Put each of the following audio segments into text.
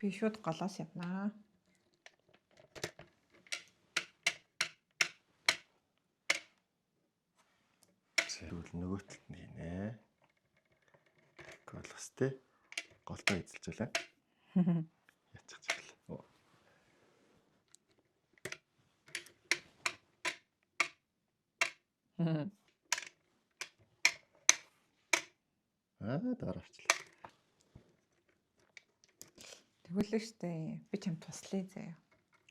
Би шууд голоос явнаа. Тэгвэл нөгөө талд нь гинэ. Голос те. Голтоо эзэлжүүлээ. Яцчих чиглээ. Дараачлаа. Тэгвэл штэ би чам туслая заяа.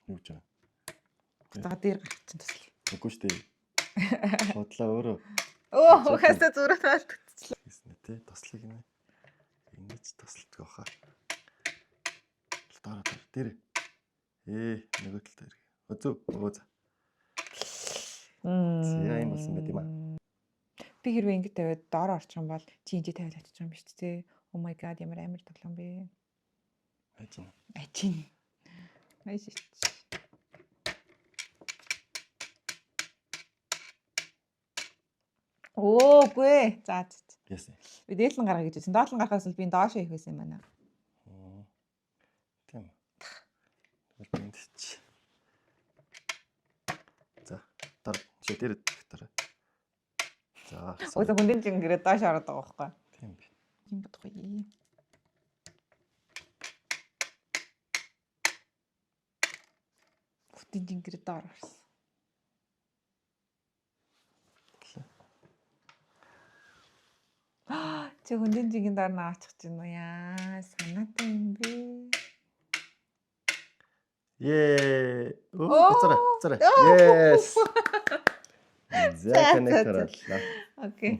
Юу ч юм. Гутаа дээр гарах чинь туслая. Үгүй штэ. Бодлоо өөрөө. Оо, хасаа зураг таалцлаа. Хийснэ те. Туслах гинэ. Ингэж тусалдаг баха. Дараа дээр. Нөгөө талд дээр. Özөө. За. Яа юм болсон байт юм аа. Би хэрвээ ингэ тавиад доор орчих юм бол чи энэ тавиад очиж юм биш үү? Oh my god, ямар амар тоглоом бэ. Ачин. Найс. Өөгүй. За. Яс. Би дээдлэн гаргаа гэж хэлсэн. Доотлон гарахаас л би доош хийх байсан юм байна. Тийм. Тэгвэл энд чи. За. Чи дээр дараа. За. Өөсөө хүндэн чин гэрээ доош ороод байгаа байхгүй. Тийм би. Юм бодохгүй. Хүндэн чин гэрээ доор орсон. Чи хүндэн чин доор наачих чинь уу яа? Санаатай юм бэ? Цара. Yes. За коннекторлаа. Окей.